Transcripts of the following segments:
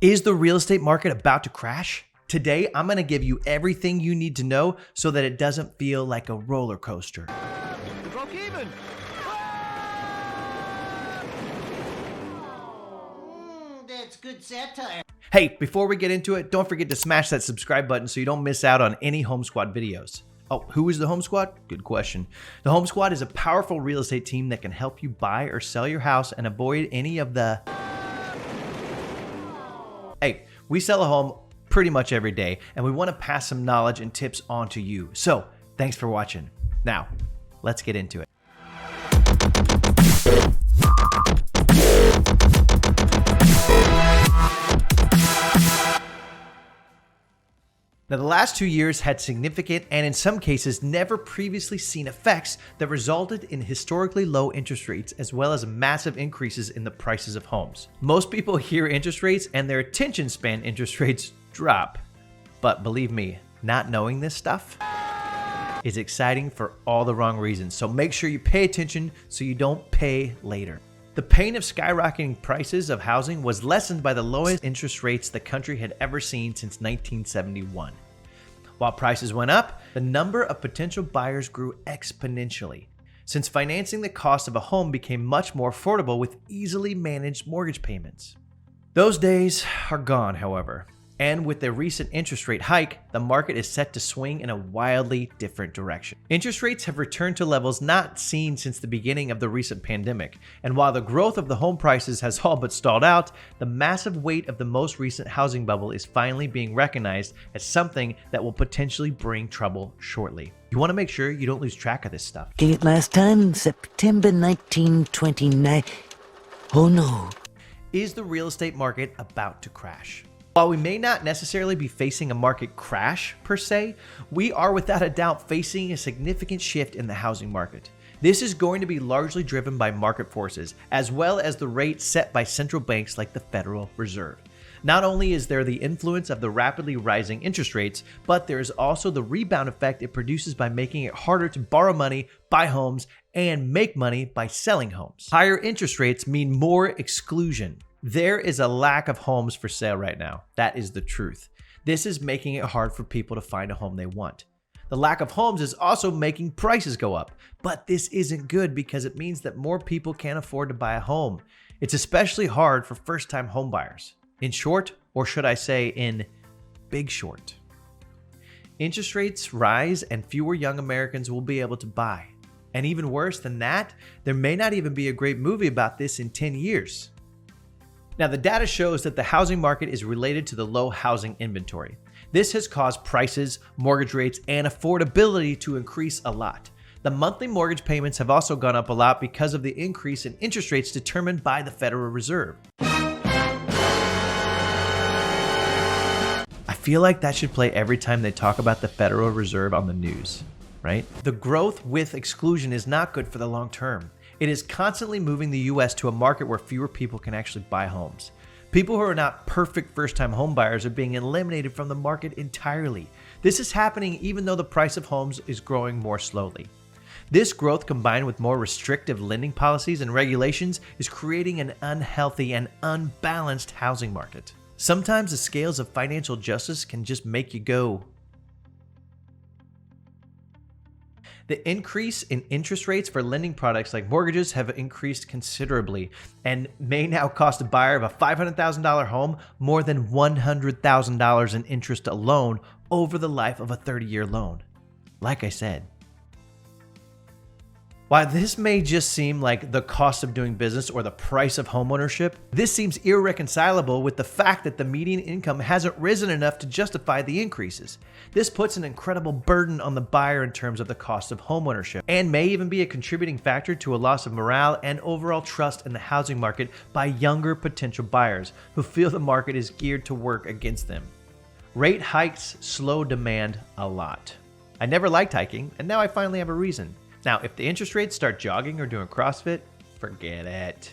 Is the real estate market about to crash? Today, I'm going to give you everything you need to know so that it doesn't feel like a roller coaster. We broke even. That's good satire. Hey, before we get into it, don't forget to smash that subscribe button so you don't miss out on any Home Squad videos. Oh, who is the Home Squad? Good question. The Home Squad is a powerful real estate team that can help you buy or sell your house and avoid any of the... Hey, we sell a home pretty much every day, and we want to pass some knowledge and tips on to you. So, thanks for watching. Now, let's get into it. Now, the last 2 years had significant and in some cases never previously seen effects that resulted in historically low interest rates as well as massive increases in the prices of homes. Most people hear interest rates and their attention span interest rates drop. But believe me, not knowing this stuff is exciting for all the wrong reasons. So make sure you pay attention so you don't pay later. The pain of skyrocketing prices of housing was lessened by the lowest interest rates the country had ever seen since 1971. While prices went up, the number of potential buyers grew exponentially, since financing the cost of a home became much more affordable with easily managed mortgage payments. Those days are gone, however. And with the recent interest rate hike, the market is set to swing in a wildly different direction. Interest rates have returned to levels not seen since the beginning of the recent pandemic. And while the growth of the home prices has all but stalled out, the massive weight of the most recent housing bubble is finally being recognized as something that will potentially bring trouble shortly. You want to make sure you don't lose track of this stuff. Getting it last time, September 1929. Oh no. Is the real estate market about to crash? While we may not necessarily be facing a market crash per se, we are without a doubt facing a significant shift in the housing market. This is going to be largely driven by market forces, as well as the rates set by central banks like the Federal Reserve. Not only is there the influence of the rapidly rising interest rates, but there is also the rebound effect it produces by making it harder to borrow money, buy homes, and make money by selling homes. Higher interest rates mean more exclusion. There is a lack of homes for sale right now. That is the truth. This is making it hard for people to find a home they want. The lack of homes is also making prices go up, but this isn't good because it means that more people can't afford to buy a home. It's especially hard for first-time home buyers. In short, or should I say in big short, interest rates rise and fewer young Americans will be able to buy. And even worse than that, there may not even be a great movie about this in 10 years. Now, the data shows that the housing market is related to the low housing inventory. This has caused prices, mortgage rates, and affordability to increase a lot. The monthly mortgage payments have also gone up a lot because of the increase in interest rates determined by the Federal Reserve. I feel like that should play every time they talk about the Federal Reserve on the news, right? The growth with exclusion is not good for the long term. It is constantly moving the U.S. to a market where fewer people can actually buy homes. People who are not perfect first-time home buyers are being eliminated from the market entirely. This is happening even though the price of homes is growing more slowly. This growth, combined with more restrictive lending policies and regulations, is creating an unhealthy and unbalanced housing market. Sometimes the scales of financial justice can just make you go. The increase in interest rates for lending products like mortgages have increased considerably and may now cost a buyer of a $500,000 home more than $100,000 in interest alone over the life of a 30-year loan. Like I said, while this may just seem like the cost of doing business or the price of homeownership, this seems irreconcilable with the fact that the median income hasn't risen enough to justify the increases. This puts an incredible burden on the buyer in terms of the cost of homeownership and may even be a contributing factor to a loss of morale and overall trust in the housing market by younger potential buyers who feel the market is geared to work against them. Rate hikes slow demand a lot. I never liked hiking, and now I finally have a reason. Now, if the interest rates start jogging or doing CrossFit, forget it.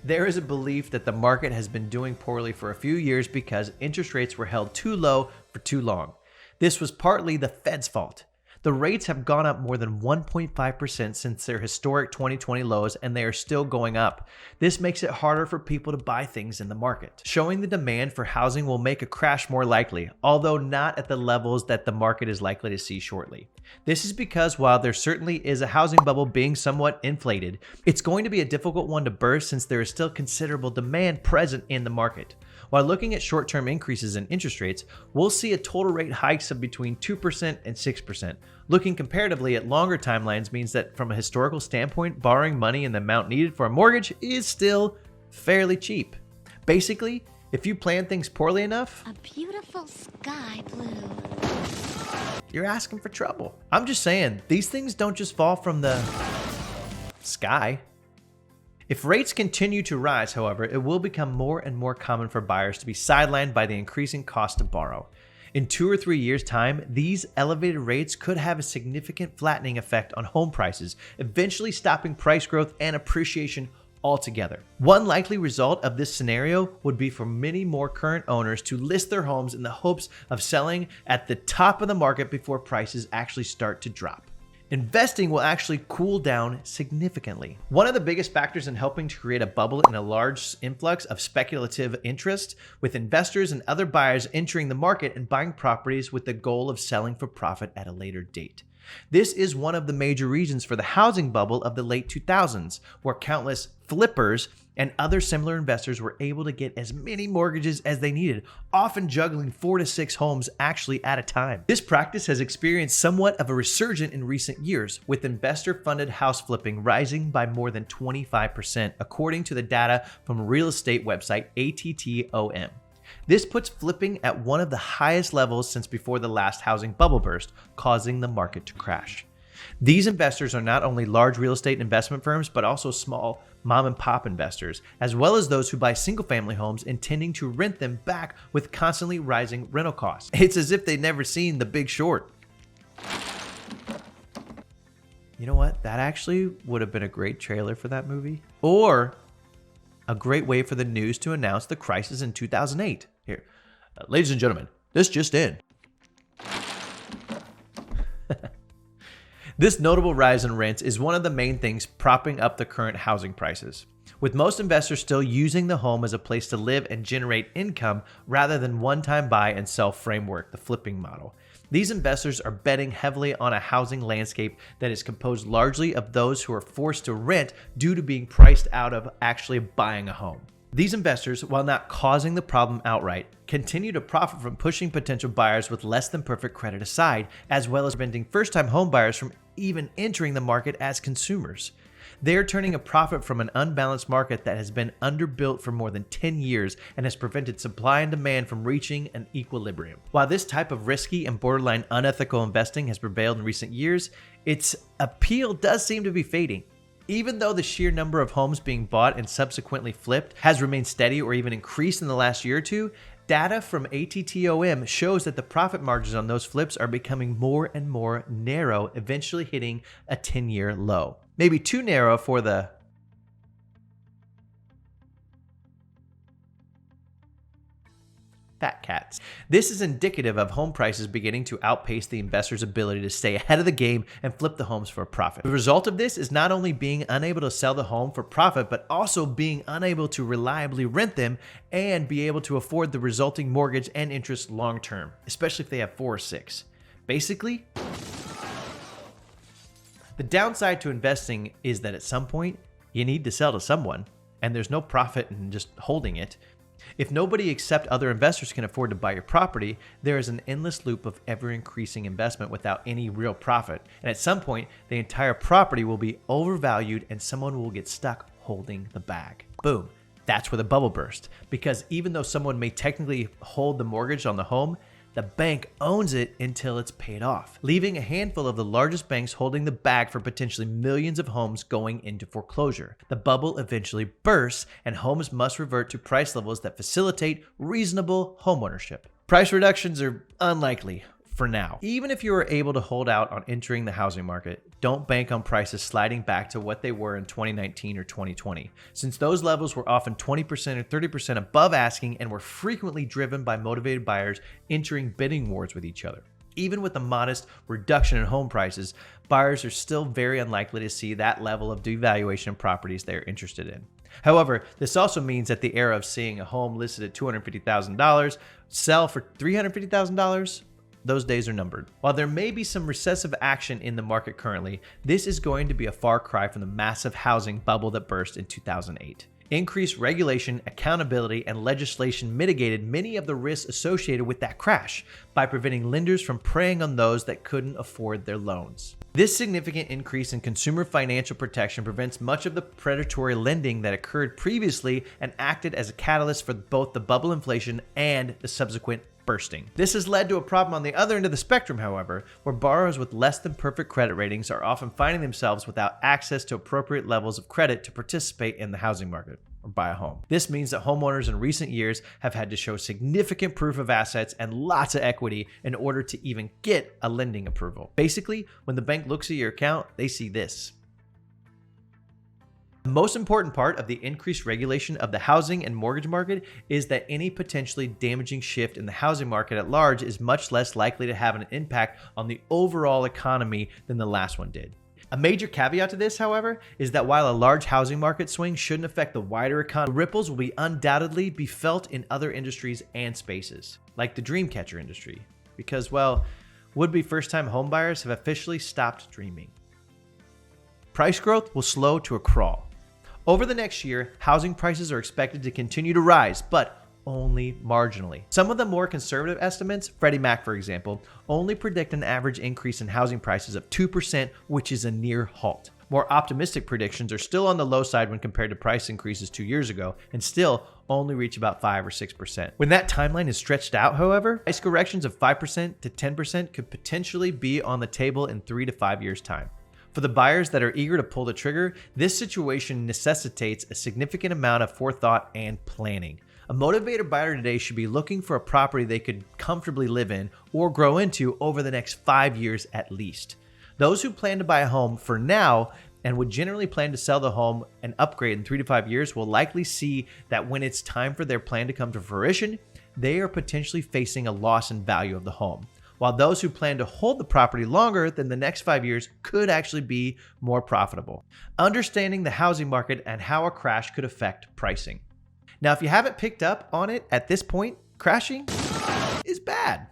There is a belief that the market has been doing poorly for a few years because interest rates were held too low for too long. This was partly the Fed's fault. The rates have gone up more than 1.5% since their historic 2020 lows, and they are still going up. This makes it harder for people to buy things in the market. Showing the demand for housing will make a crash more likely, although not at the levels that the market is likely to see shortly. This is because while there certainly is a housing bubble being somewhat inflated, it's going to be a difficult one to burst since there is still considerable demand present in the market. While looking at short-term increases in interest rates, we'll see a total rate hikes of between 2% and 6%. Looking comparatively at longer timelines means that from a historical standpoint, borrowing money in the amount needed for a mortgage is still fairly cheap. Basically, if you plan things poorly enough, a beautiful sky blue, you're asking for trouble. I'm just saying, these things don't just fall from the sky. If rates continue to rise, however, it will become more and more common for buyers to be sidelined by the increasing cost to borrow. In 2 or 3 years' time, these elevated rates could have a significant flattening effect on home prices, eventually stopping price growth and appreciation altogether. One likely result of this scenario would be for many more current owners to list their homes in the hopes of selling at the top of the market before prices actually start to drop. Investing will actually cool down significantly. One of the biggest factors in helping to create a bubble in a large influx of speculative interest, with investors and other buyers entering the market and buying properties with the goal of selling for profit at a later date. This is one of the major reasons for the housing bubble of the late 2000s, where countless flippers and other similar investors were able to get as many mortgages as they needed, often juggling 4 to 6 homes actually at a time. This practice has experienced somewhat of a resurgence in recent years, with investor-funded house flipping rising by more than 25%, according to the data from real estate website ATTOM. This puts flipping at one of the highest levels since before the last housing bubble burst, causing the market to crash. These investors are not only large real estate investment firms, but also small mom and pop investors, as well as those who buy single family homes intending to rent them back with constantly rising rental costs. It's as if they'd never seen The Big Short. You know what? That actually would have been a great trailer for that movie. Or a great way for the news to announce the crisis in 2008. Here, ladies and gentlemen, this just in. This notable rise in rents is one of the main things propping up the current housing prices, with most investors still using the home as a place to live and generate income rather than one-time buy and sell framework, the flipping model. These investors are betting heavily on a housing landscape that is composed largely of those who are forced to rent due to being priced out of actually buying a home. These investors, while not causing the problem outright, continue to profit from pushing potential buyers with less than perfect credit aside, as well as preventing first-time home buyers from even entering the market as consumers. They are turning a profit from an unbalanced market that has been underbuilt for more than 10 years and has prevented supply and demand from reaching an equilibrium. While this type of risky and borderline unethical investing has prevailed in recent years, its appeal does seem to be fading. Even though the sheer number of homes being bought and subsequently flipped has remained steady or even increased in the last year or two, data from ATTOM shows that the profit margins on those flips are becoming more and more narrow, eventually hitting a 10-year low. Maybe too narrow for the fat cats. This is indicative of home prices beginning to outpace the investor's ability to stay ahead of the game and flip the homes for a profit. The result of this is not only being unable to sell the home for profit, but also being unable to reliably rent them and be able to afford the resulting mortgage and interest long term, especially if they have 4 or 6. Basically, the downside to investing is that at some point, you need to sell to someone, and there's no profit in just holding it. If nobody except other investors can afford to buy your property, there is an endless loop of ever-increasing investment without any real profit. And at some point, the entire property will be overvalued and someone will get stuck holding the bag. Boom. That's where the bubble burst. Because even though someone may technically hold the mortgage on the home, the bank owns it until it's paid off, leaving a handful of the largest banks holding the bag for potentially millions of homes going into foreclosure. The bubble eventually bursts, and homes must revert to price levels that facilitate reasonable homeownership. Price reductions are unlikely for now. Even if you are able to hold out on entering the housing market, don't bank on prices sliding back to what they were in 2019 or 2020, since those levels were often 20% or 30% above asking and were frequently driven by motivated buyers entering bidding wars with each other. Even with a modest reduction in home prices, buyers are still very unlikely to see that level of devaluation in properties they're interested in. However, this also means that the era of seeing a home listed at $250,000 sell for $350,000, those days are numbered. While there may be some recessive action in the market currently, this is going to be a far cry from the massive housing bubble that burst in 2008. Increased regulation, accountability, and legislation mitigated many of the risks associated with that crash by preventing lenders from preying on those that couldn't afford their loans. This significant increase in consumer financial protection prevents much of the predatory lending that occurred previously and acted as a catalyst for both the bubble inflation and the subsequent bursting. This has led to a problem on the other end of the spectrum, however, where borrowers with less than perfect credit ratings are often finding themselves without access to appropriate levels of credit to participate in the housing market or buy a home. This means that homeowners in recent years have had to show significant proof of assets and lots of equity in order to even get a lending approval. Basically, when the bank looks at your account, they see this. The most important part of the increased regulation of the housing and mortgage market is that any potentially damaging shift in the housing market at large is much less likely to have an impact on the overall economy than the last one did. A major caveat to this, however, is that while a large housing market swing shouldn't affect the wider economy, the ripples will undoubtedly be felt in other industries and spaces, like the dreamcatcher industry, because, well, would-be first-time homebuyers have officially stopped dreaming. Price growth will slow to a crawl. Over the next year, housing prices are expected to continue to rise, but only marginally. Some of the more conservative estimates, Freddie Mac for example, only predict an average increase in housing prices of 2%, which is a near halt. More optimistic predictions are still on the low side when compared to price increases 2 years ago, and still only reach about 5 or 6%. When that timeline is stretched out, however, price corrections of 5% to 10% could potentially be on the table in 3 to 5 years' time. For the buyers that are eager to pull the trigger, this situation necessitates a significant amount of forethought and planning. A motivated buyer today should be looking for a property they could comfortably live in or grow into over the next 5 years at least. Those who plan to buy a home for now and would generally plan to sell the home and upgrade in 3 to 5 years will likely see that when it's time for their plan to come to fruition, they are potentially facing a loss in value of the home, while those who plan to hold the property longer than the next 5 years could actually be more profitable. Understanding the housing market and how a crash could affect pricing. Now, if you haven't picked up on it at this point, crashing is bad.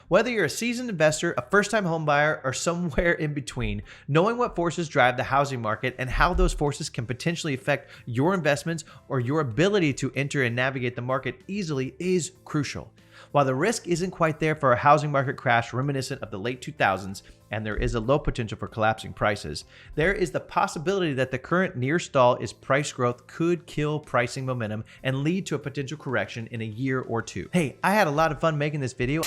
Whether you're a seasoned investor, a first-time homebuyer, or somewhere in between, knowing what forces drive the housing market and how those forces can potentially affect your investments or your ability to enter and navigate the market easily is crucial. While the risk isn't quite there for a housing market crash reminiscent of the late 2000s, and there is a low potential for collapsing prices, there is the possibility that the current near stall is price growth could kill pricing momentum and lead to a potential correction in a year or two. Hey, I had a lot of fun making this video,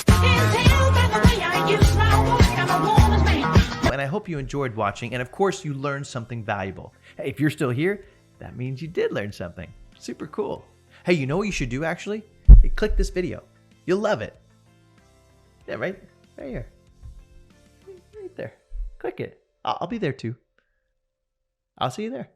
and I hope you enjoyed watching, and of course you learned something valuable. Hey, if you're still here, that means you did learn something. Super cool. Hey, you know what you should do actually? Hey, click this video. You'll love it. Yeah, right here. Right there. Click it. I'll be there too. I'll see you there.